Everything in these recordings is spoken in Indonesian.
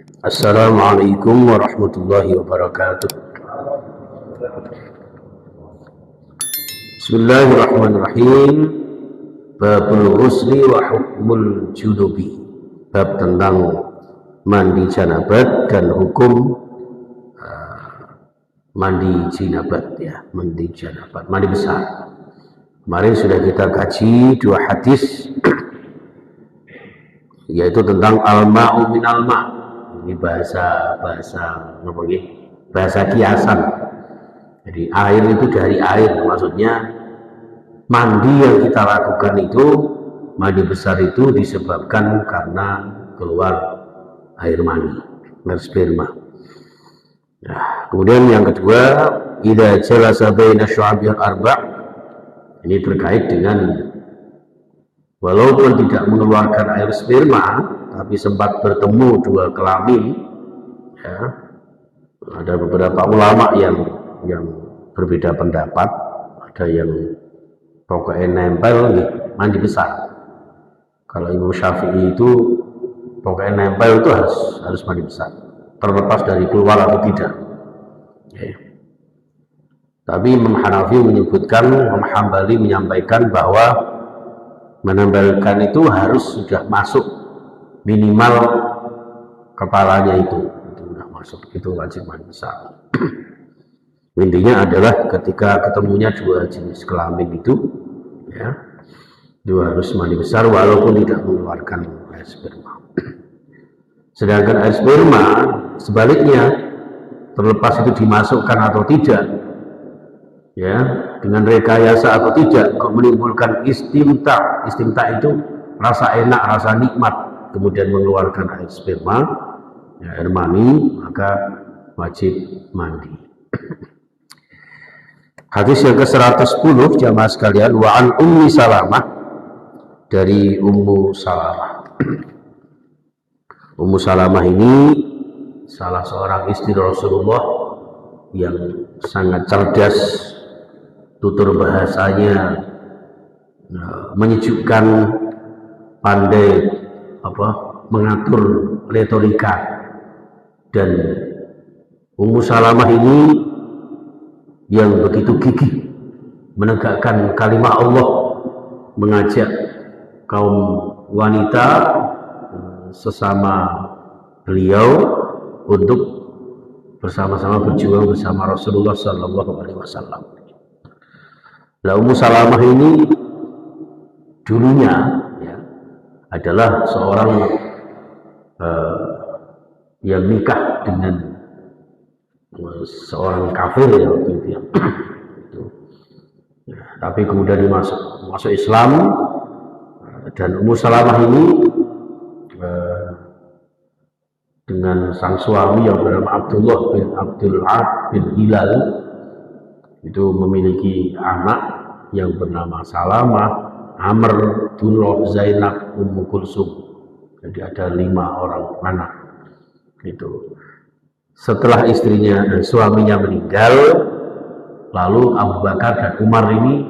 Assalamualaikum warahmatullahi wabarakatuh. Bismillahirrahmanirrahim. Babul ghusli wa hukmul junubi. Bab tentang mandi janabat dan hukum mandi janabat, ya, mandi janabat, mandi besar. Kemarin sudah kita kaji dua hadis yaitu tentang al-ma'u minal ma'. Ini bahasa kiasan. Jadi air itu dari air, maksudnya mandi yang kita lakukan itu, mandi besar itu disebabkan karena keluar air mani, air sperma. Nah, kemudian yang kedua, idza jalasa baina syu'abil arba'. Ini terkait dengan walaupun tidak mengeluarkan air sperma, tapi sempat bertemu dua kelamin, ya, ada beberapa ulama yang berbeda pendapat. Ada yang pokoknya nempel, mandi besar. Kalau Imam Syafi'i itu pokoknya nempel itu harus mandi besar, terlepas dari keluar atau tidak, ya. Tapi Imam Hanafi menyebutkan, Imam Hambali menyampaikan bahwa menempelkan itu harus sudah masuk minimal kepalanya, itu sudah masuk, itu wajib mandi besar. Intinya adalah ketika ketemunya dua jenis kelamin itu, ya, itu harus mandi besar walaupun tidak mengeluarkan air sperma. Sedangkan air sperma sebaliknya, terlepas itu dimasukkan atau tidak, ya, dengan rekayasa atau tidak, kok menimbulkan istimta. Istimta itu rasa enak, rasa nikmat, kemudian mengeluarkan air sperma, ya, air mani, maka wajib mandi. Hadis yang ke-110 jamaah sekalian, wa an Ummi Salamah, dari Ummu Salamah. Ummu Salamah ini salah seorang istri Rasulullah yang sangat cerdas, tutur bahasanya menyejukkan, pandai mengatur retorika. Dan Ummu Salamah ini yang begitu gigih menegakkan kalimat Allah, mengajak kaum wanita sesama beliau untuk bersama-sama berjuang bersama Rasulullah Sallallahu Alaihi Wasallam. Nah, Ummu Salamah ini dulunya, ya, adalah seorang yang nikah dengan seorang kafir, ya, waktu itu, ya. Tapi kemudian masuk Islam. Dan Ummu Salamah ini dengan sang suami yang bernama Abdullah bin Abdullah bin Hilal itu memiliki anak yang bernama Salamah, Amr, Dunroh, Zainab, Ummu Kulsum. Jadi ada 5 orang anak. Itu setelah istrinya dan suaminya meninggal, lalu Abu Bakar dan Umar ini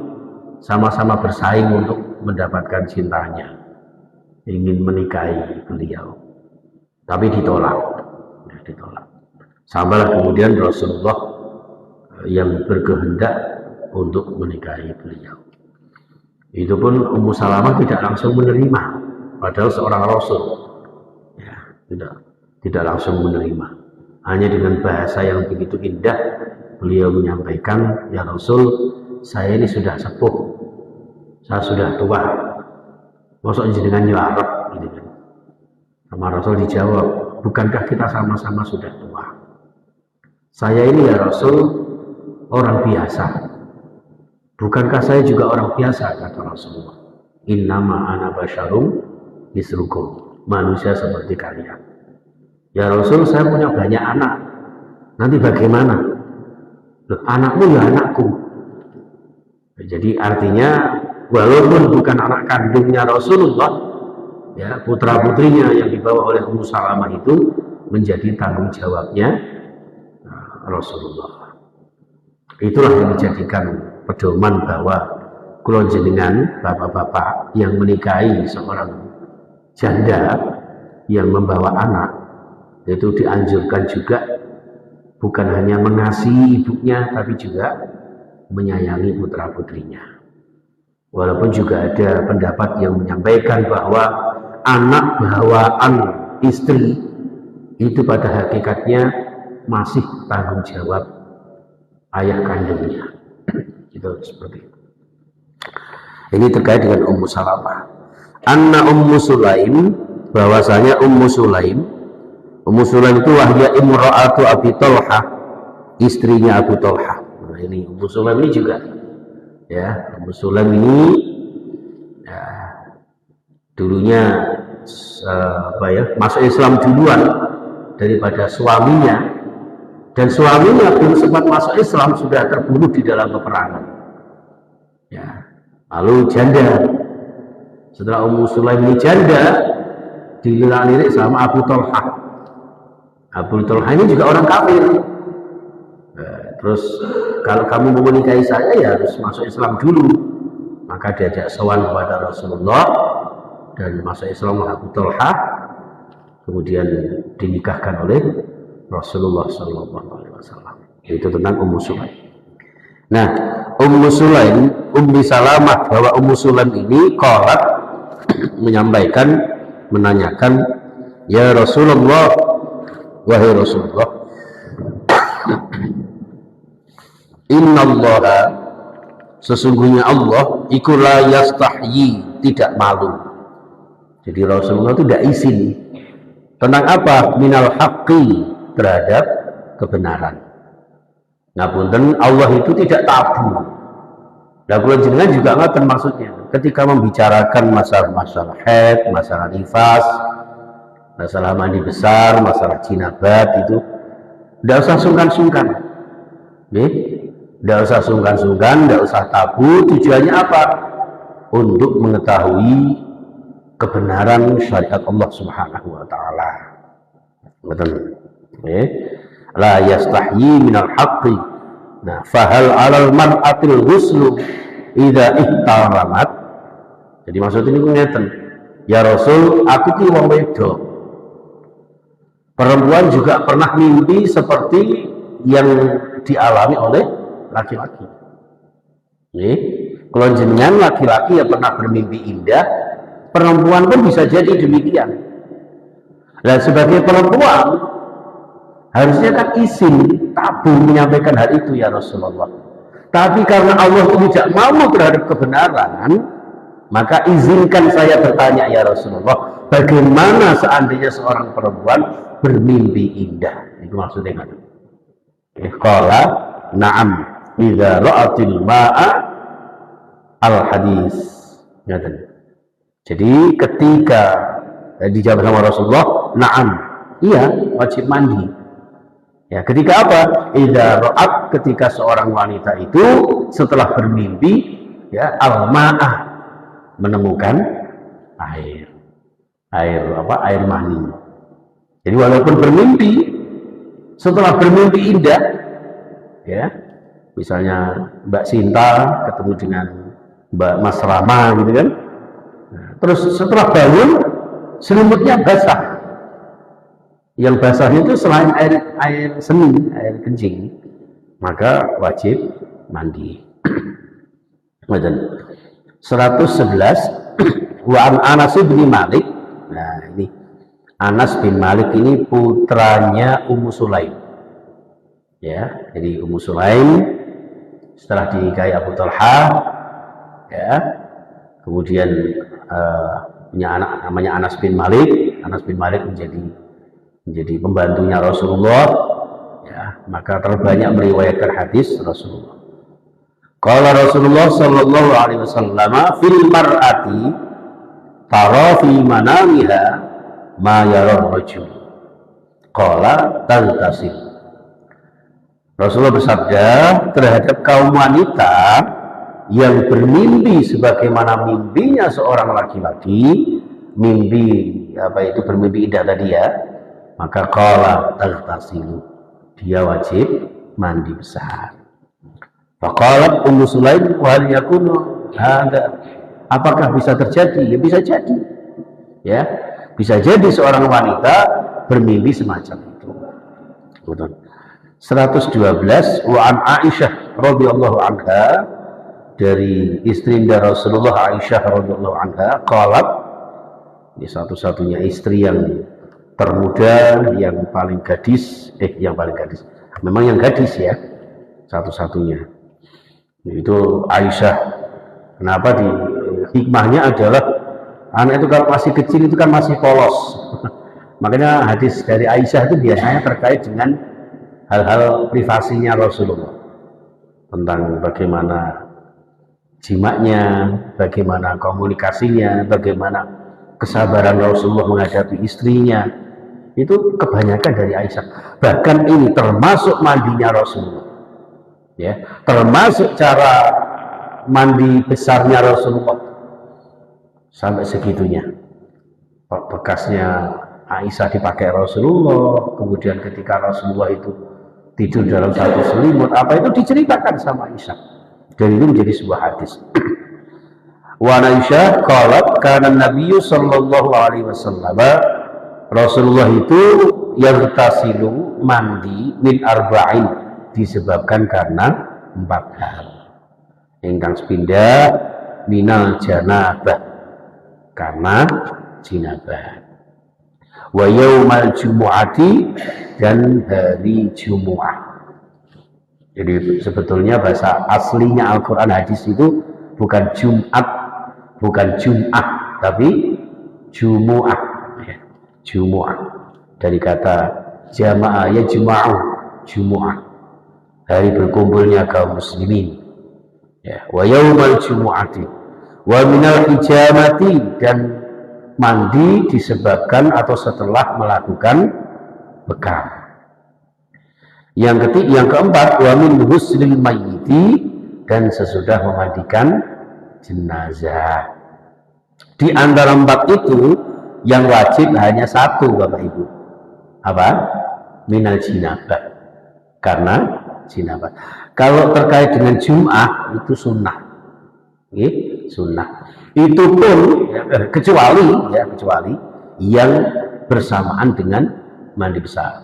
sama-sama bersaing untuk mendapatkan cintanya, ingin menikahi beliau, tapi ditolak. Sampailah kemudian Rasulullah yang berkehendak untuk menikahi beliau. Itu pun Ummu Salamah tidak langsung menerima, padahal seorang Rasul, ya, tidak langsung menerima. Hanya dengan bahasa yang begitu indah beliau menyampaikan, ya Rasul, saya ini sudah sepuh, saya sudah tua, masa jenengan nyuarap, gitu kan. Sama Rasul dijawab, bukankah kita sama-sama sudah tua? Saya ini, ya Rasul, orang biasa. Bukankah saya juga orang biasa, kata Rasulullah. Innama ana basyarum mislukum, manusia seperti kalian. Ya Rasul, saya punya banyak anak, nanti bagaimana? Loh, anakmu ya anakku. Jadi artinya walaupun bukan anak kandungnya Rasulullah, ya, putra putrinya yang dibawa oleh Ummu Salamah itu menjadi tanggung jawabnya Rasulullah. Itulah yang dijadikan pedoman bahwa kula jenengan bapak-bapak yang menikahi seorang janda yang membawa anak, Itu dianjurkan juga bukan hanya mengasihi ibunya, tapi juga menyayangi putra-putrinya. Walaupun juga ada pendapat yang menyampaikan bahwa anak bawaan istri itu pada hakikatnya masih tanggung jawab ayah kandungnya. Itu seperti itu. Ini terkait dengan Ummu Salamah. Anna Ummu Sulaim, bahwasanya Ummu Sulaim itu wahya imra'atu Abi Talha, istrinya Abu Talha. Nah, ini Ummu Sulaim ini juga, ya, Ummu Sulaim ini ya, dulunya masuk Islam duluan daripada suaminya, dan suaminya pun sempat masuk Islam sudah terbunuh di dalam peperangan. Ya, lalu janda. Setelah Ummu Sulaim ini janda, dilirik sama Abu Talha. Abu Talha ini juga orang kafir. Terus kalau kamu mau menikahi saya ya harus masuk Islam dulu. Maka diajak sowan kepada Rasulullah dan masuk Islam Abu Talha, kemudian dinikahkan oleh Rasulullah SAW. Itu tentang Ummu Sulaim. Nah, Ummu Sulaim, Ummi Salamah, bahwa Ummu Sulaim ini qalat menyampaikan, menanyakan, ya Rasulullah, wahai Rasulullah, innallaha, sesungguhnya Allah iku la yastahyi, tidak malu. Jadi Rasulullah itu tidak izin tentang apa? Minal haqqi, terhadap kebenaran. Ngapunten, Allah itu tidak tabu. Nah, kula jenengan juga ngoten maksudnya. Ketika membicarakan masalah haid, masalah nifas, masalah mandi besar, masalah jinabat, itu tidak usah sungkan-sungkan. Tidak usah sungkan-sungkan, tidak usah tabu. Tujuannya apa? Untuk mengetahui kebenaran syariat Allah Subhanahu wa taala. Betul. La yastahyi minal haqqi. Nah, fahal 'alal mar'atil ghuslu idza ihtaramat. Jadi maksud ini ngeten. Ya Rasul, aku ki wong wedok. Perempuan juga pernah mimpi seperti yang dialami oleh laki-laki. Kalau jenengan laki-laki yang pernah bermimpi indah, perempuan pun bisa jadi demikian. Dan sebagai perempuan harusnya kan izin, tabu menyampaikan hal itu ya Rasulullah. Tapi karena Allah tidak mau terhadap kebenaran, maka izinkan saya bertanya ya Rasulullah, bagaimana seandainya seorang perempuan bermimpi indah? Itu maksudnya kan? Qala na'am idza ra'atil ma'a al-hadis. Jadi ketika dijawab sama Rasulullah, na'am, iya, wajib mandi. Ya, ketika apa? Idza ra'at, ketika seorang wanita itu setelah bermimpi, ya, al-ma'ah, menemukan air mani. Jadi walaupun bermimpi, setelah bermimpi indah, ya, misalnya Mbak Sinta ketemu dengan Mbak Mas Rama gitu kan, nah, terus setelah bangun selimutnya basah. Yang basahnya itu selain air seni, air kencing, maka wajib mandi. 111 wa an Anas bin Malik. Nah, ini Anas bin Malik ini putranya Ummu Sulaim. Ya, jadi Ummu Sulaim setelah dinikahi Abu Talha, ya, kemudian punya anak namanya Anas bin Malik. Anas bin Malik menjadi pembantunya Rasulullah, ya, maka terbanyak meriwayatkan hadis Rasulullah. Qala Rasulullah sallallahu alaihi wasallam fil mar'ati tara fi manamiha ma yara rajul. Qala tantasil. Rasulullah bersabda terhadap kaum wanita yang bermimpi sebagaimana mimpinya seorang laki-laki, mimpi apa itu bermimpi indah tadi ya, maka qala taghtasilu, dia wajib mandi besar. Faqalat Ummu Sulaim wa hal yakunu hada, apakah bisa terjadi? Ya bisa jadi. Ya, bisa jadi seorang wanita bermimpi semacam itu. 112 wa an Aisyah radhiyallahu anha, dari istrinda Rasulullah Aisyah radhiyallahu anha, qalat, ini satu-satunya istri yang termuda, yang paling gadis, memang yang gadis ya, satu-satunya itu Aisyah. Kenapa? Di hikmahnya adalah anak itu kalau masih kecil itu kan masih polos. Makanya hadis dari Aisyah itu biasanya terkait dengan hal-hal privasinya Rasulullah, tentang bagaimana jimaknya, bagaimana komunikasinya, bagaimana kesabaran Rasulullah menghadapi istrinya. Itu kebanyakan dari Aisyah. Bahkan ini termasuk mandinya Rasulullah, ya, termasuk cara mandi besarnya Rasulullah, sampai segitunya. Bekasnya Aisyah dipakai Rasulullah, kemudian ketika Rasulullah itu tidur dalam satu selimut, apa itu diceritakan sama Aisyah, dan itu menjadi sebuah hadis. Wa Aisyah qalat kana Nabiyyu sallallahu alaihi wasallam, Rasulullah itu yartasilu, mandi, min arba'in, disebabkan karena 4 hal. Ingkang sepindah minal janabah, karena jinabah, wa yaumal jumu'ati, dan hari Jumu'ah. Jadi sebetulnya bahasa aslinya Al-Quran hadis itu bukan Jumat, bukan Jum'ah, tapi Jumu'ah. Jumu'ah dari kata jamaah, ya juma'u, Jumu'ah, hari berkumpulnya kaum muslimin, ya. Wa yaumal jumu'ati wa minal hijamati, dan mandi disebabkan atau setelah melakukan bekam. Yang keempat, wa min huslil mayyiti, dan sesudah memandikan jenazah. Di antara 4 itu yang wajib hanya 1, Bapak Ibu. Apa? Minal jinabah, karena jinabah. Kalau terkait dengan Jum'ah itu sunnah, sunnah. Itu pun kecuali yang bersamaan dengan mandi besar,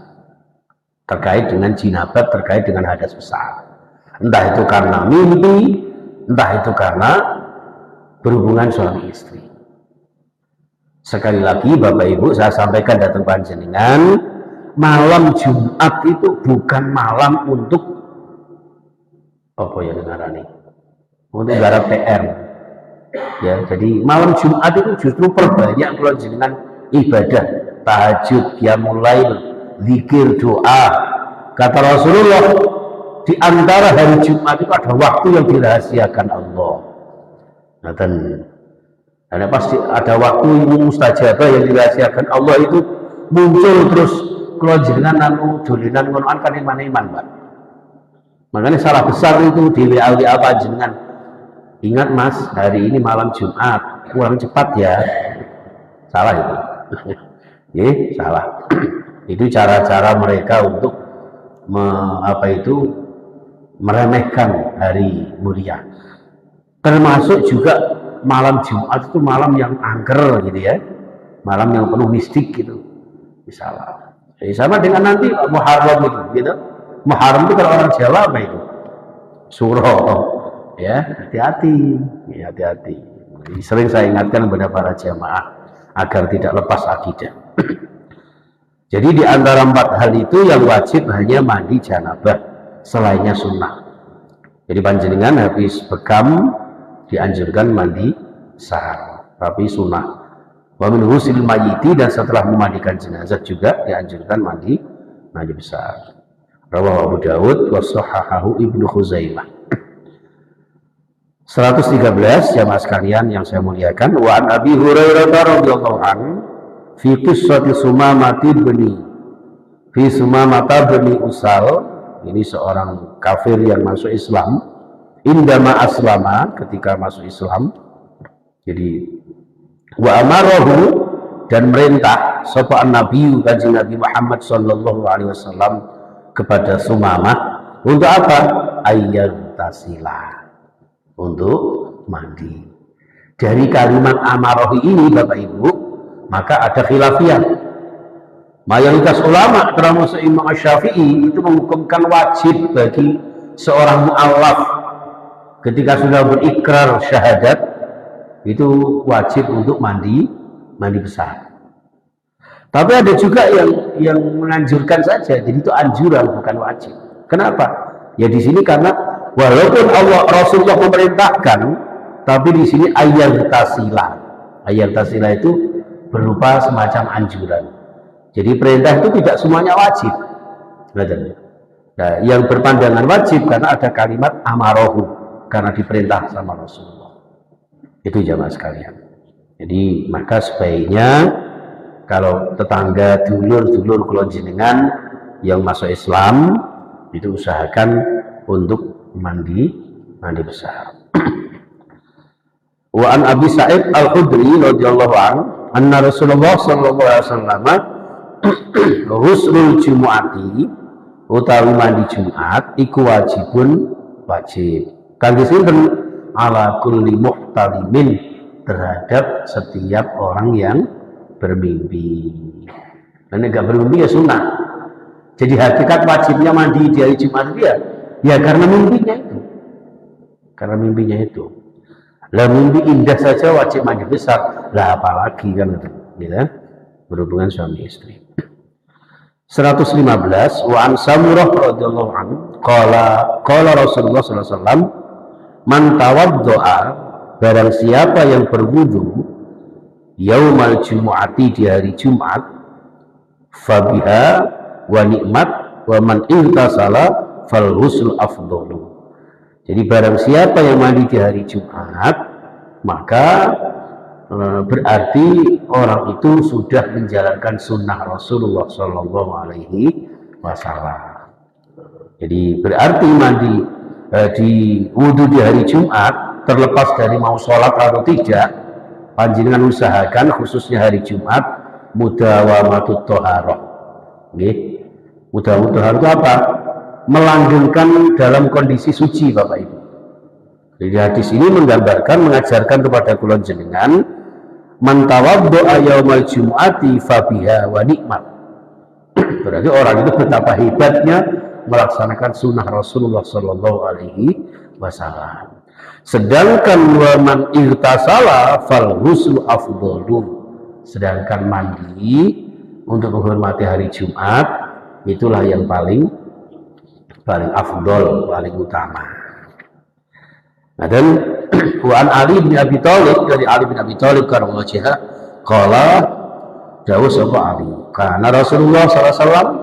terkait dengan jinabah, terkait dengan hadas besar. Entah itu karena mimpi, entah itu karena berhubungan suami istri. Sekali lagi Bapak Ibu, saya sampaikan datang panjenengan, malam Jumat itu bukan malam untuk apa ya dengarane, untuk garap PR. Ya, jadi malam Jumat itu justru perbanyak kalau jenengan ibadah, tahajud, qiyamul lail, zikir, doa. Kata Rasulullah, di antara hari Jumat itu ada waktu yang dirahasiakan Allah. Karena pasti ada waktu yang mustajabah yang dirahasiakan Allah, itu muncul terus kalau jenengan anu dolinan ngonoan kan iman-iman, Pak. Makanya salah besar itu di WA apa jenengan. Ingat Mas, hari ini malam Jumat, kurang cepat ya. Salah itu. Salah. Itu cara-cara mereka untuk meremehkan hari mulia. Termasuk juga malam Jumat itu malam yang angker gitu ya, malam yang penuh mistik gitu. Salah. Jadi sama dengan nanti Muharram itu, gitu. Muharram itu kalau orang Jawa apa itu? Suro. Ya, hati-hati. Ya, hati-hati. Sering saya ingatkan kepada para jamaah agar tidak lepas akidah. Jadi di antara 4 hal itu yang wajib hanya mandi janabah, selainnya sunnah. Jadi panjenengan habis bekam dianjurkan mandi sahar, tapi sunnah. Wa min husil mayyiti, dan setelah memandikan jenazah juga dianjurkan mandi besar. Rawahu Abu Dawud wa shahahahu Ibnu Khuzaimah. 113 jamaah sekalian yang saya muliakan, wa an Abi Hurairah radhiyallahu anhu fi qissati Sumamata bin Usal, ini seorang kafir yang masuk Islam, indama aslama, ketika masuk Islam. Jadi wa amarahu, dan merintah sapa Nabi kanjeng Nabi Muhammad sallallahu alaihi wasallam kepada Sumamah untuk apa? Ayyantasila, untuk mandi. Dari kalimat amarohi ini Bapak Ibu, maka ada khilafiyah. Mayoritas ulama termasuk Imam Syafi'i itu menghukumkan wajib bagi seorang mu'allaf ketika sudah berikrar syahadat itu wajib untuk mandi besar. Tapi ada juga yang menganjurkan saja, jadi itu anjuran bukan wajib. Kenapa? Ya di sini karena walaupun Rasulullah memerintahkan, tapi di sini ayat tasila itu berupa semacam anjuran. Jadi perintah itu tidak semuanya wajib. Nah, yang berpandangan wajib karena ada kalimat amarohu, karena diperintah sama Rasulullah. Itu jamaah sekalian. Jadi maka sebaiknya kalau tetangga, dulur kula jenengan yang masuk Islam itu usahakan untuk mandi besar. Wa an Abi Sa'id Al-Khudri radhiyallahu anhu anna Rasulullah sallallahu alaihi wasallam ghusnul jumu'ati utawi mandi Jumat iku wajib kangge sinten ala kulli muhtalimin terhadap setiap orang yang bermimpi. Dan enggak bermimpi ya sunnah. Jadi hakikat wajibnya mandi di hari Jumat ya karena mimpinya itu. Lah mimpi indah saja wajib mandi besar, lah apalagi kan itu, gitu. Berhubungan suami istri. 115 wa an Samurah radhiyallahu anhu qala Rasulullah sallallahu alaihi wasallam man tawaddoa barang siapa yang berwudu yaumal jumu'ati di hari Jumat fabiha wa ni'mat wa man ihtasala fal ghusl afdalu. Jadi barang siapa yang mandi di hari Jumat maka berarti orang itu sudah menjalankan sunnah Rasulullah Shallallahu Alaihi Wasallam. Jadi berarti mandi di wudhu di hari Jumat terlepas dari mau sholat atau tidak, panjenengan usahakan khususnya hari Jumat mudawamatut thaharah. Mudawamatut thaharah itu apa? Melanggengkan dalam kondisi suci, Bapak Ibu. Jadi hadis ini menggambarkan, mengajarkan kepada kula jenengan man tawaddo'a yaumal jumu'ati fabiha wa ni'mat. Berarti orang itu betapa hebatnya melaksanakan sunnah Rasulullah Sallallahu Alaihi Wasallam. Sedangkan wa man irtasala fal ghuslu afdalu. Sedangkan mandi untuk menghormati hari Jumat itulah yang paling afdol, paling utama. Nah, dan Wan Ali bin Abi Thalib, dari Ali bin Abi Thalib karena wajah qala dawuh sapa Ali karena Rasulullah SAW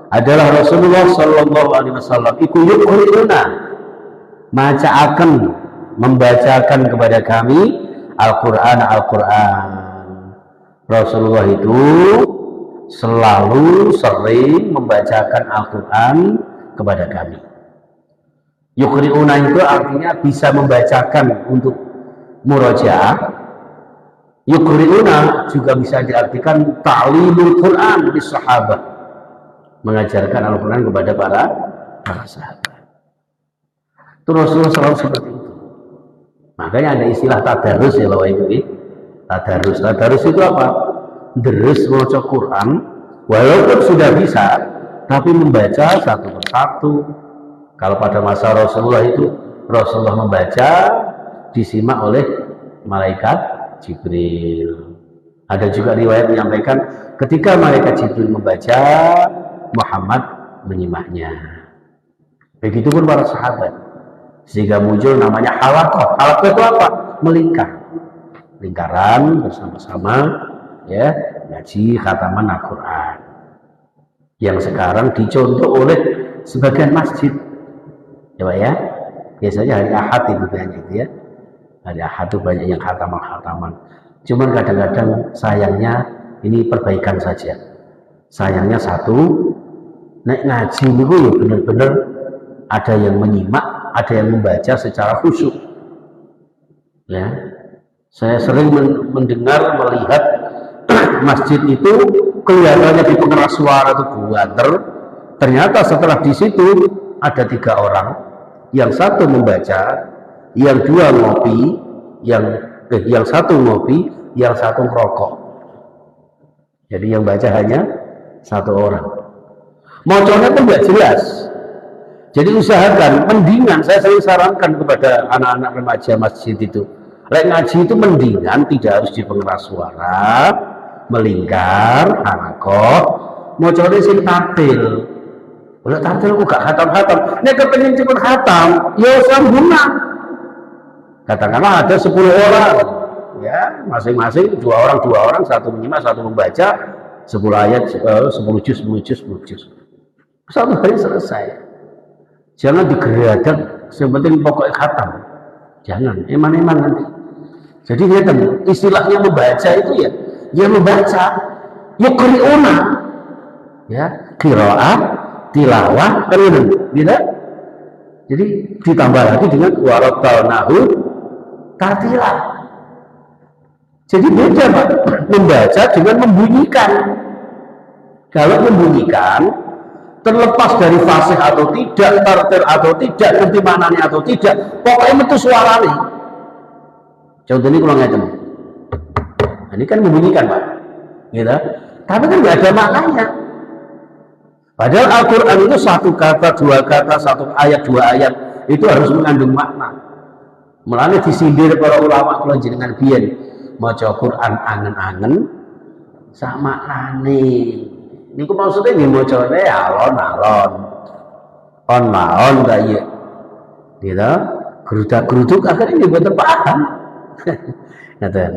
adalah Rasulullah sallallahu alaihi wasallam iku yuqri'una membacakan kepada kami Al-Qur'an. Rasulullah itu selalu sering membacakan Al-Qur'an kepada kami. Yuqri'una itu artinya bisa membacakan untuk murojaah. Yuqri'una juga bisa diartikan ta'limul Qur'an di sahabat, mengajarkan Al-Quran kepada para sahabat. Itu Rasulullah selalu seperti itu. Makanya ada istilah tadarus ya Bapak Ibu. Tadarus itu apa? Deres membaca Quran walaupun sudah bisa, tapi membaca satu persatu. Kalau pada masa Rasulullah itu Rasulullah membaca disimak oleh malaikat Jibril. Ada juga riwayat menyampaikan ketika malaikat Jibril membaca, Muhammad menyimaknya. Begitupun para sahabat, sehingga muncul namanya halaqah. Halaqah itu apa? Melingkar, lingkaran bersama-sama ya ngaji khataman Al-Quran yang sekarang dicontoh oleh sebagian masjid. Coba ya, biasanya hari Ahad itu banyak ya. Hari Ahad itu banyak yang khataman. Cuman kadang-kadang sayangnya ini perbaikan saja. Sayangnya satu, naik ngaji itu ya benar-benar ada yang menyimak, ada yang membaca secara khusyuk. Ya, saya sering mendengar, melihat masjid itu kelihatannya di pengeras suara itu buanter. Ternyata setelah di situ ada 3 orang. Yang satu membaca, yang 2 ngopi, yang satu ngopi, yang satu merokok. Jadi yang baca hanya satu orang. Mocornya pun nggak jelas. Jadi usahakan, mendingan saya sering sarankan kepada anak-anak remaja masjid itu, lek ngaji itu mendingan tidak harus di pengeras suara, melingkar, harakoh, mocornya sing tampil. Kalau tampil kok gak hatam-hatam, ini kepengen cepet hatam, ya sambungan. Katakanlah ada 10 orang, ya masing-masing dua orang, satu menyimak, satu membaca, 10 ayat, 10 juz. Satu hari selesai. Jangan digeradak, sepenting pokoknya khatam. Jangan, eman-eman nanti. Jadi lihat istilahnya membaca itu ya membaca. Yuqri'una. Ya, qiraah, tilawah, kan gitu. Jadi ditambah lagi dengan warattalnahu tartila. Jadi beda Pak, membaca dengan membunyikan. Kalau membunyikan terlepas dari fasih atau tidak, tartil atau tidak, nanti mananya atau tidak, pokoknya itu suara nih. Contoh ini kalau ngeten, ini kan membunyikan Pak, gitu. Tapi kan nggak ada maknanya. Padahal Al-Quran itu satu kata, dua kata, satu ayat, dua ayat itu harus mengandung makna. Mulanya disindir para ulama kalau jenengan biyen maca Quran angen-angen sama maknane. Niku maksudnya nggih macane alon-alon. On kaya. Gitu. Gerudak-geruduk akhirnya mboten paham. Ngaten.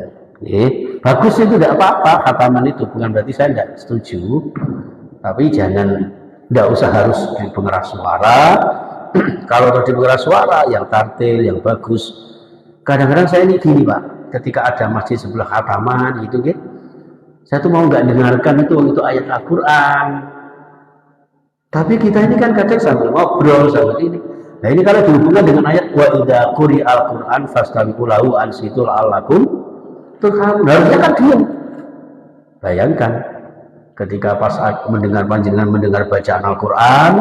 Nggih, bagus itu tidak apa-apa khataman itu, bukan berarti saya tidak setuju. Tapi tidak usah harus di pengeras suara. Kalau di pengeras suara yang tartil, yang bagus. Kadang-kadang saya ini gini Pak, ketika ada masjid sebelah khataman gitu gitu. Saya tuh mau nggak dengarkan itu ayat Al-Quran. Tapi kita ini kan kadang sambil ngobrol sambil ini. Nah ini kalau dihubungkan dengan ayat wa idza quri'al Al-Quran fastami'u lahu ansitu la'allakum turhamun. Harusnya kan diam. Bayangkan ketika pas mendengar panjenengan mendengar bacaan Al-Quran,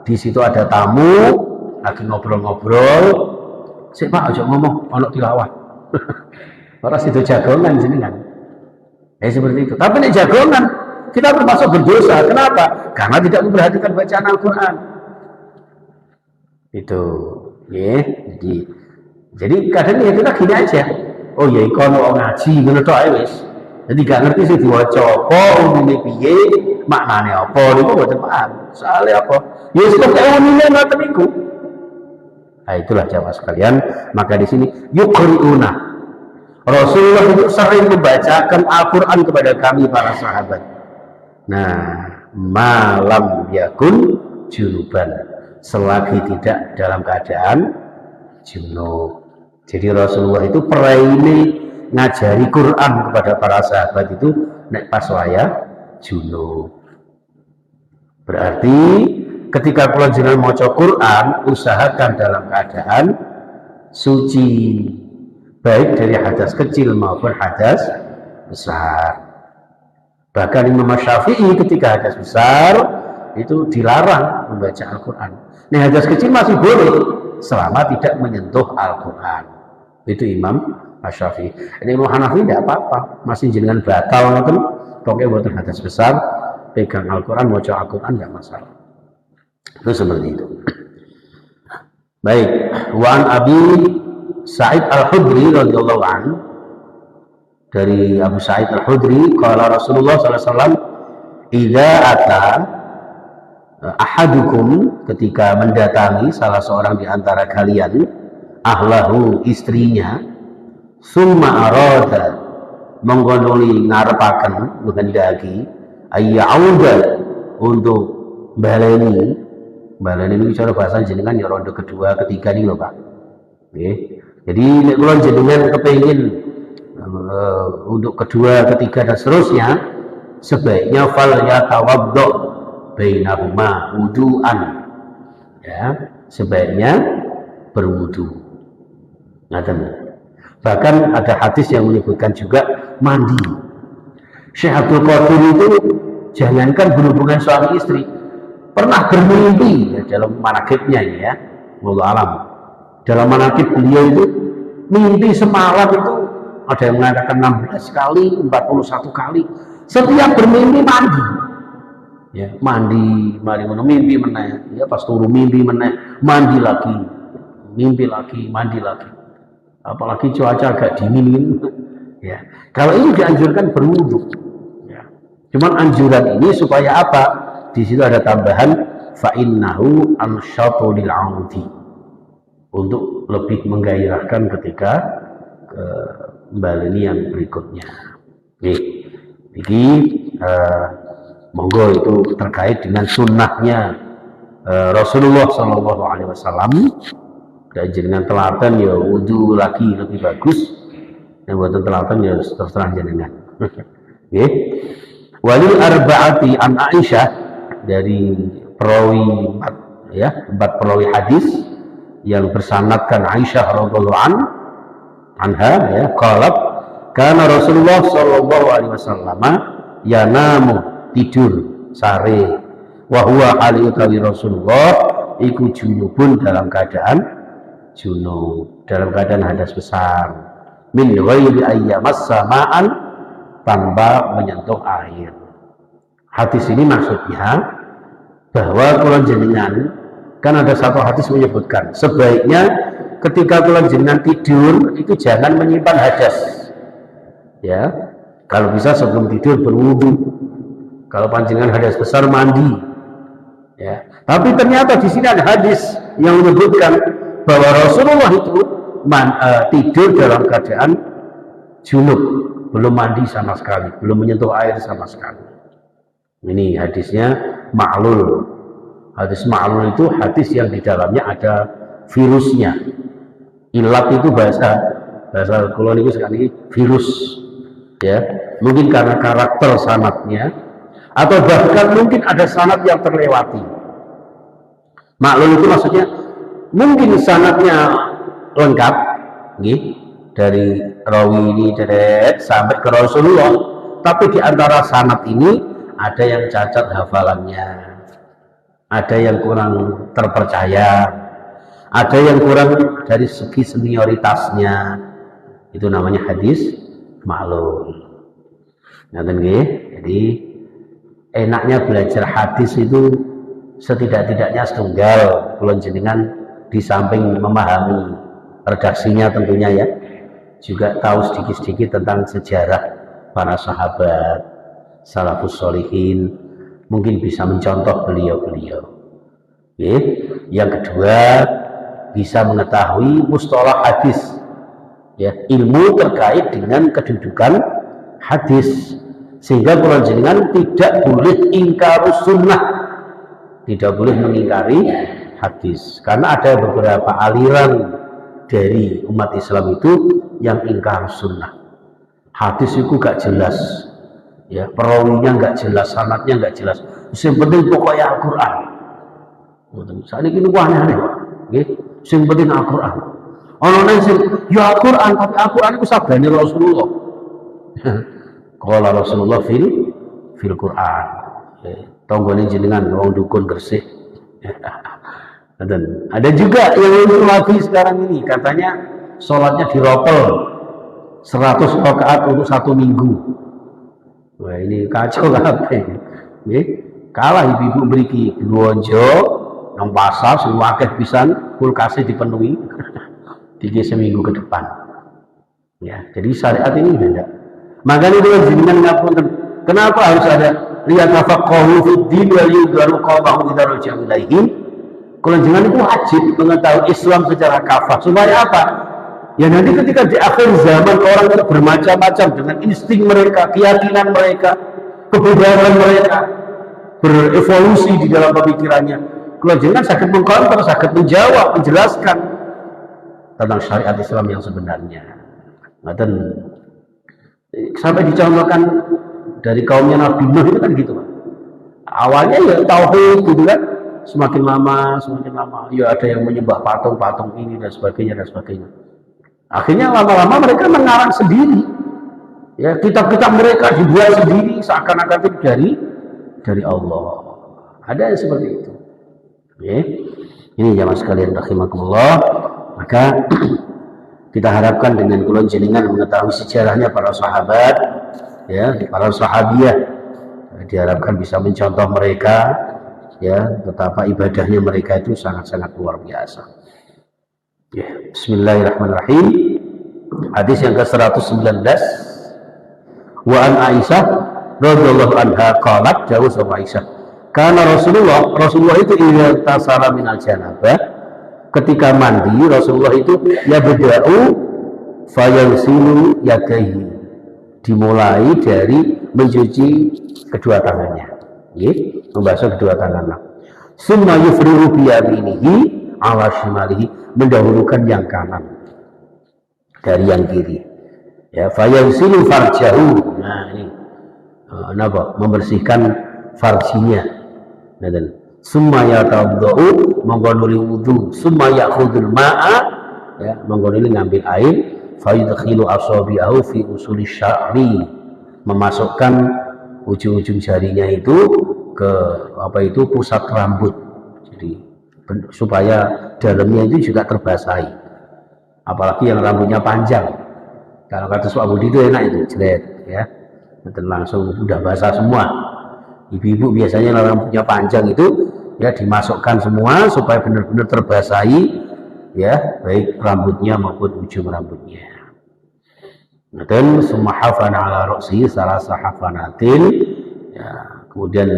di situ ada tamu lagi ngobrol-ngobrol. Sik Pak aja ngomong ono tilawah. Ora sido jagongan jenengan. Seperti itu. Tapi ini jagongan, kita termasuk berdosa. Kenapa? Karena tidak memperhatikan bacaan Al-Quran. Itu, ya. Jadi kadang ya kita gini aja. Oh ya, kalau ngaji, menurut wis. Jadi gak ngerti sih diwaca apa, umumnya piye, maknanya apa, itu buat paham. Soalnya apa? Ya seperti umumnya ngoten niku. Nah itulah jamaah sekalian. Maka di sini yuqri'una. Rasulullah itu sering membacakan Al-Quran kepada kami para sahabat. Nah, malam yakun junuban, selagi tidak dalam keadaan junub. Jadi Rasulullah itu peraini ngajari Quran kepada para sahabat itu nek pas wayah junub. Berarti ketika kula jenengan maca Quran, usahakan dalam keadaan suci, baik dari hadas kecil maupun hadas besar. Bahkan Imam Syafi'i ketika hadas besar itu dilarang membaca Al-Quran. Nah hadas kecil masih boleh selama tidak menyentuh Al-Quran. Itu Imam Syafi'i. Ini Imam Hanafi tidak apa-apa, masih jenengan batal itu, pokoknya buat hadas besar, pegang Al-Quran, baca Al-Quran tidak masalah. Itu seperti itu. Baik, Wan Abi Sa'id Al-Khudri radhiyallahu anhu, dari Abu Sa'id Al-Khudri qala Rasulullah sallallahu alaihi wasallam idza ata ahadukum, ketika mendatangi salah seorang di antara kalian ahlahu, istrinya, summa arada, menggondoli ngarepaken menghendaki ayyauda, untuk baleni ini bicara bahasa jenengan ya ronde kedua ketiga nih lho Pak. Oke. Jadi nek kula jenengan kepengin untuk kedua, ketiga dan seterusnya, sebaiknya fal yatawaddo bainahuma wudu'an. Ya, sebaiknya berwudu. Ngaten. Bahkan ada hadis yang menyebutkan juga mandi. Syekh Abdul Qadir itu jangankan berhubungan suami istri, pernah bermimpi ya, dalam manakibnya ini ya, wallahu alam. Dalam manakib beliau itu mimpi semalam itu ada yang mengatakan 16 kali, 41 kali. Setiap bermimpi mandi. Ya, mandi, mari ngono mimpi meneh. Ya, pas turu mimpi meneh, mandi lagi. Mimpi lagi, mandi lagi. Apalagi cuaca agak dingin. Ya. Kalau ini dianjurkan berwudu. Ya. Cuman anjuran ini supaya apa? Di situ ada tambahan fa innahu ansyatu lil 'audi. Untuk lebih menggairahkan ketika kembali yang berikutnya. Nih, ini monggo itu terkait dengan sunnahnya Rasulullah Shallallahu Alaihi Wasallam. Dan jenengan telaten ya wudu lagi lebih bagus. Yang buatan telaten ya terserah jenengan. Okay. Walil arba'ati an Aisyah, dari perawi empat perawi hadis yang bersanadkan Aisyah radhiyallahu anha, ya, qalat kana Rasulullah Shallallahu Alaihi Wasallam yanamu, tidur sare, wa huwa hali utawi Rasulullah iku junubun, dalam keadaan junub, dalam keadaan hadas besar, min ghairi ayyamas sama'an, tanpa menyentuh air. Hadis ini maksudnya bahwa kula jenengan, kan ada satu hadis menyebutkan sebaiknya ketika kula jenengan tidur itu jangan menyimpan hadas. Ya, kalau bisa sebelum tidur berwudu. Kalau panjenengan hadas besar mandi. Ya, tapi ternyata di sini ada hadis yang menyebutkan bahwa Rasulullah itu tidur dalam keadaan junub, belum mandi sama sekali, belum menyentuh air sama sekali. Ini hadisnya ma'lul. Hadis ma'lul itu hadis yang di dalamnya ada virusnya. Ilat itu bahasa koloni itu sekali virus. Ya, mungkin karena karakter sanadnya, atau bahkan mungkin ada sanad yang terlewati. Ma'lul itu maksudnya mungkin sanadnya lengkap, dari rawi ini sampai ke Rasulullah, tapi di antara sanad ini ada yang cacat hafalannya, ada yang kurang terpercaya, ada yang kurang dari segi senioritasnya. Itu namanya hadis ma'lul. Jadi enaknya belajar hadis itu setidak-tidaknya setunggal kula jenengan, di samping memahami redaksinya tentunya ya, juga tahu sedikit-sedikit tentang sejarah para sahabat salafus sholihin, mungkin bisa mencontoh beliau-beliau. Yang kedua, bisa mengetahui mustalah hadis, ya, ilmu terkait dengan kedudukan hadis, sehingga kula jenengan tidak boleh ingkarus sunnah, tidak boleh mengingkari hadis, karena ada beberapa aliran dari umat Islam itu yang ingkar sunnah. Hadis itu gak jelas, ya, perawinya nggak jelas, sanadnya nggak jelas, yang penting pokoknya Al-Quran. Saat ini aneh-aneh, yang penting Al-Quran. Orang-orang yang ya Al-Quran, tapi Al-Quran itu sabdanya Rasulullah. Kalau Rasulullah fil Quran, tonggolnya jenengan wong dukun Gresik. Dan ada juga yang lagi sekarang ini katanya sholatnya diropel 100 rakaat untuk 1 minggu. Wah, ini kacau kabeh. Nggih, kalah ibu-ibu mriki blonjo nang pasar sing akeh pisan, kulkase dipenuhi. Tiga seminggu ke depan. Ya, jadi syariat ini beda. Makanya itu jenengan ngapunten, kenapa harus ada liyatafaqahu fid din wa yudharu qawmahum idza raja'u ilaihim? Kalau jenengan itu wajib mengetahui Islam secara kafah. Supaya apa? Ya nanti ketika di akhir zaman orang itu bermacam-macam dengan insting mereka, keyakinan mereka, kebebasan mereka, berevolusi di dalam pemikirannya. Kalau jangan sakit mengkonter, sakit menjawab, menjelaskan tentang syariat Islam yang sebenarnya. Dan sampai dicontohkan dari kaumnya Nabi Nuh itu kan gitu, Pak. Awalnya ya tauhid gitu kan, semakin lama, ya ada yang menyembah patung-patung ini dan sebagainya dan sebagainya. Akhirnya lama-lama mereka mengarang sendiri, ya, kitab-kitab mereka dibuat sendiri seakan-akan itu dari Allah. Ada yang seperti itu. Ya. Ini jamaah sekalian rahimakumullah. Maka kita harapkan dengan kula jenengan mengetahui sejarahnya para sahabat, ya, para sahabiah, diharapkan bisa mencontoh mereka, ya, betapa ibadahnya mereka itu sangat-sangat luar biasa. Ya, bismillahirrahmanirrahim. Hadis yang ke-119. Wa an Aisyah radhiyallahu anha qalat, jauh sama Aisyah, karena Rasulullah itu idza tasala minal janabah, ketika mandi Rasulullah itu ya beda'u fayansilu yadayhi, dimulai dari mencuci kedua tangannya, membasuh kedua tangannya. Summa yufriru biyaminihi ala shimalihi, mendahulukan yang kanan dari yang kiri. Ya, fayansilu farjahu. Nah, ini membersihkan farjinya. Dan summa yatawaddu, menggonuli wudu, summa ya'khudul ma'a, ya, menggonuli ngambil air, fayudkhilu asabi'ahu fi usuli sya'ri, memasukkan ujung-ujung jarinya itu ke pusat rambut, jadi supaya dalamnya itu juga terbasahi, apalagi yang rambutnya panjang. Kalau kata Pak Budi itu enak itu, jelet, ya, dan langsung udah basah semua. Ibu-ibu biasanya rambutnya panjang itu, ya, dimasukkan semua supaya benar-benar terbasahi, ya, baik rambutnya maupun ujung rambutnya. Dan summa hafana ala ra'si salasa hafanatin, ya, kemudian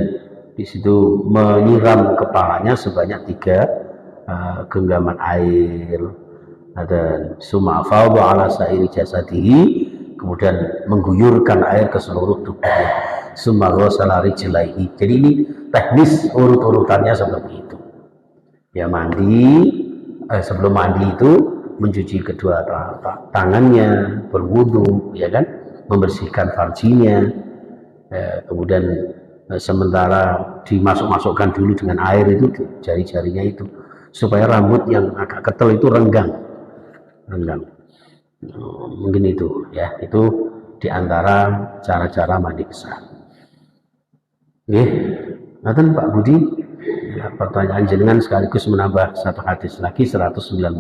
di situ menyiram kepalanya sebanyak 3 genggaman air. Dan summa afadha ala sa'iri jasadihi, kemudian mengguyurkan air ke seluruh tubuhnya. Summa ghasala rijlaihi. Jadi ini teknis urut-urutannya seperti itu. Ya, mandi, sebelum mandi itu mencuci kedua tangannya, berwudu, ya kan, membersihkan farjinya, kemudian sementara dimasukkan dulu dengan air itu jari-jarinya itu supaya rambut yang agak ketel itu renggang. Mungkin itu, ya, itu diantara cara-cara mandi besar. Nanti Pak Budi, ya, pertanyaan jenengan sekaligus menambah satu hadis lagi, 119.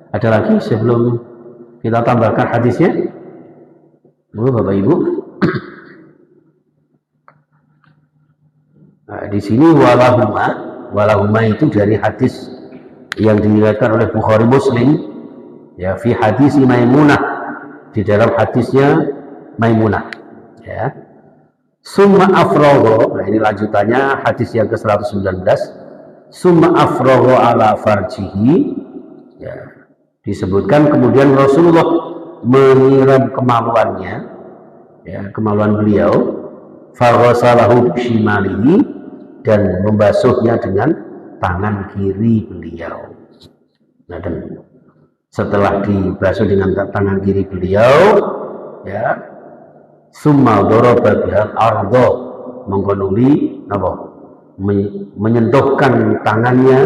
Ada lagi sebelum kita tambahkan hadisnya? Bapak Ibu. Nah, di sini walahuma itu dari hadis yang diriwayatkan oleh Bukhari Muslim, ya, fi hadis Maimunah, di dalam hadisnya Maimunah, ya. Summa afragha, nah ini lanjutannya hadis yang ke-119. Summa afragha ala farjihi, ya, disebutkan kemudian Rasulullah menyiram kemaluannya, ya, kemaluan beliau, faghasalahu bishimalihi, dan membasuhnya dengan tangan kiri beliau. Nah, dan setelah dibasuh dengan tangan kiri beliau, ya, summa daraba bihal ardo, menggonuli menyentuhkan tangannya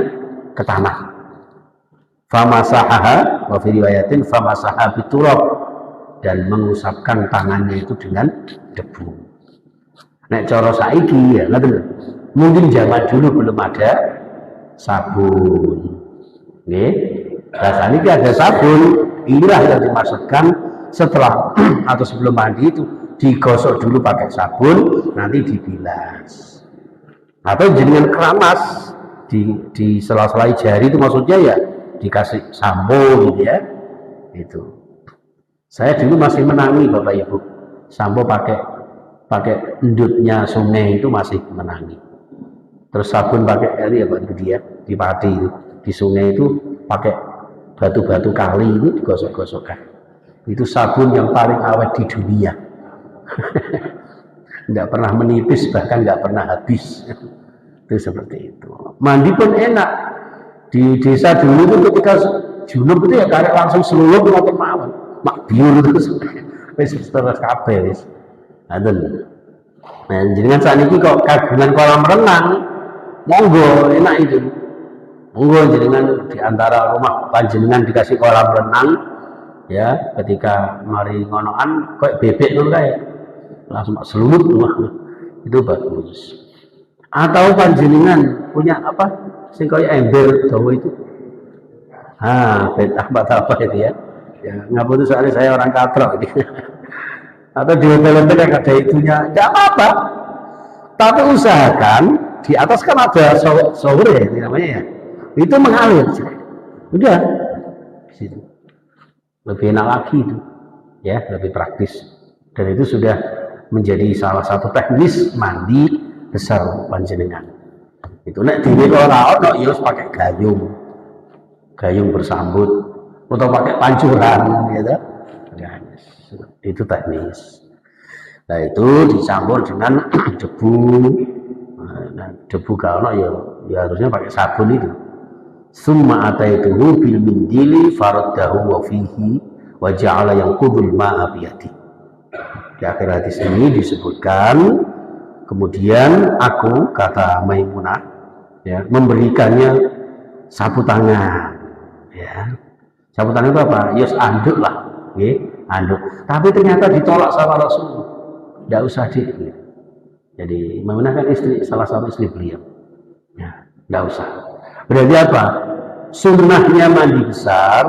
ke tanah. Famasahaha, wa fi riwayatin famasaha biturab, dan mengusapkan tangannya itu dengan debu. Nek cara saiki, ya, mungkin zaman dulu belum ada sabun. Rasanya ada sabun, inilah yang dimaksudkan setelah atau sebelum mandi itu digosok dulu pakai sabun, nanti dibilas. Atau jenengan keramas di sela-sela jari itu maksudnya ya dikasih sampo gitu, ya. Itu. Saya dulu masih menangi Bapak Ibu, sampo pakai endutnya sungai itu masih menangi. Terus sabun pakai ya Pak Budi, ya, di Pati itu, di sungai itu pakai batu-batu kali ini digosok-gosokkan. Itu sabun yang paling awet di dunia. Nggak pernah menipis, bahkan nggak pernah habis. Itu seperti itu. Mandi pun enak. Di desa dulu itu ketika junub itu ya karek langsung seluruh ngoten mawon. Mak biur terus wis terus kabeh wis. Ngoten. Nah, jenengan sakniki kok kagungan kolam renang, monggo enak itu. Monggo jenengan di antara rumah panjenengan dikasih kolam renang, ya, ketika mari ngonoan kayak bebek ngono kae. Langsung selulut itu bagus. Atau panjenengan punya apa sing kaya ember dawa itu, apa itu, ya, ya ngapun itu soalnya saya orang katrok gitu. Atau di hotel-hotel yang ada itunya, tidak apa-apa, Tapi usahakan di atas kan ada shower ya namanya ya. Itu mengalir. Udah. Situ. Lebih enak lagi itu. Ya, lebih praktis. Dan itu sudah menjadi salah satu teknis mandi besar panjenengan. Itu nek dhewe ora ono ya wis pakai gayung. Gayung bersambut atau pakai pancuran gitu. Ya, itu teknis. Nah itu dicampur dengan debu. Nah, debu kalau ya harusnya pakai sabun itu. Summa ataituhu bil mindili faraddahu wa fihi wa ja'ala yanqudul ma'a biyadi. Di akhir hadis ini disebutkan kemudian aku kata Maimunah ya memberikannya sapu tangan ya. Sapu tangan itu apa? Yus anduk lah, ya, anduk. Tapi ternyata ditolak sama Rasul. Tidak usah deh. Jadi Maimunah kan istri salah satu istri beliau. Ya, tidak usah. Berarti apa? Sunnahnya mandi besar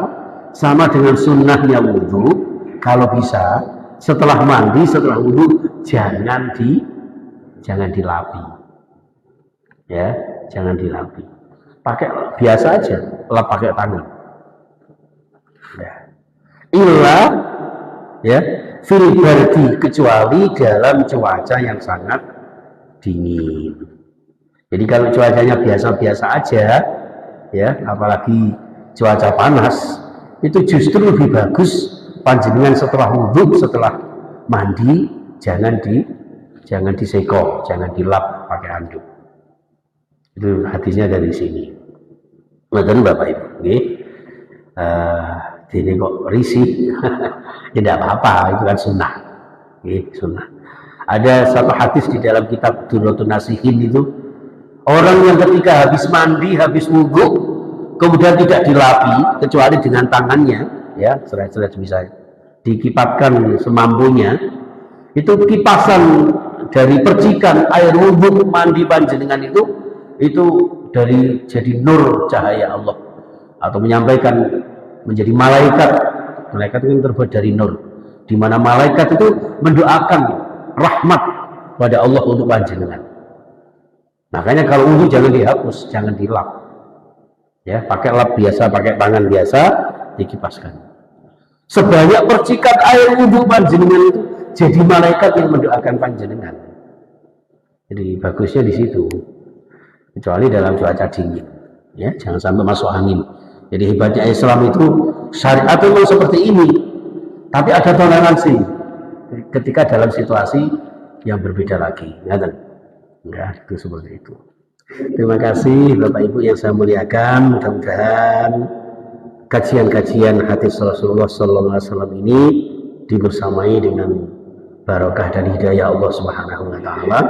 sama dengan sunnahnya wudhu. Kalau bisa setelah mandi, setelah wudhu jangan dilapi. Ya, jangan dilapi. Pakai biasa aja, lap pakai tangan. Ya. Illa ya fil bardi kecuali dalam cuaca yang sangat dingin. Jadi kalau cuacanya biasa-biasa aja ya, apalagi cuaca panas, itu justru lebih bagus panjenengan setelah wudhu, setelah mandi jangan diseko, jangan dilap pakai handuk. Itu hadisnya dari sini. Mungkin Bapak Ibu, ini kok risih, tidak apa-apa, itu kan sunnah, sunnah. Ada satu hadis di dalam kitab Durratun Nasihin itu, orang yang ketika habis mandi, habis wudhu, kemudian tidak dilapi kecuali dengan tangannya, ya, seret-seret bisa dikipatkan semampunya, itu kipasan dari percikan air wudhu mandi panjenengan itu dari jadi nur cahaya Allah atau menyampaikan menjadi malaikat. Malaikat itu terbuat dari nur, di mana malaikat itu mendoakan rahmat pada Allah untuk panjenengan. Makanya kalau wudhu jangan dihapus, jangan dilap. Ya, pakai lap biasa, pakai tangan biasa, dikipaskan. Sebanyak percikan air wudhu panjenengan itu jadi malaikat yang mendoakan panjenengan. Jadi bagusnya di situ. Kecuali dalam cuaca dingin. Ya, jangan sampai masuk angin. Jadi hebatnya Islam itu syariat memang seperti ini. Tapi ada toleransi ketika dalam situasi yang berbeda lagi. Ya, itu seperti itu. Terima kasih Bapak Ibu yang saya muliakan. Mudah-mudahan kajian-kajian hadis Rasulullah Sallallahu Alaihi Wasallam ini dibersamai dengan barokah dan hidayah Allah Subhanahu Wa Taala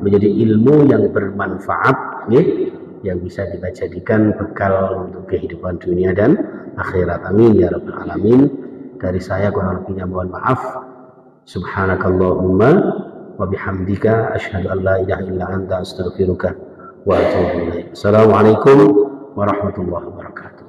menjadi ilmu yang bermanfaat, ya, yang bisa kita jadikan bekal untuk kehidupan dunia dan akhirat. Amin ya rabbal alamin. Dari saya kurang lebihnya mohon maaf. Subhanakallahumma wa bihamdika asyhadu an la ilaha illa anta astaghfiruka wa atubu ilaik. Assalamualaikum warahmatullahi wabarakatuh.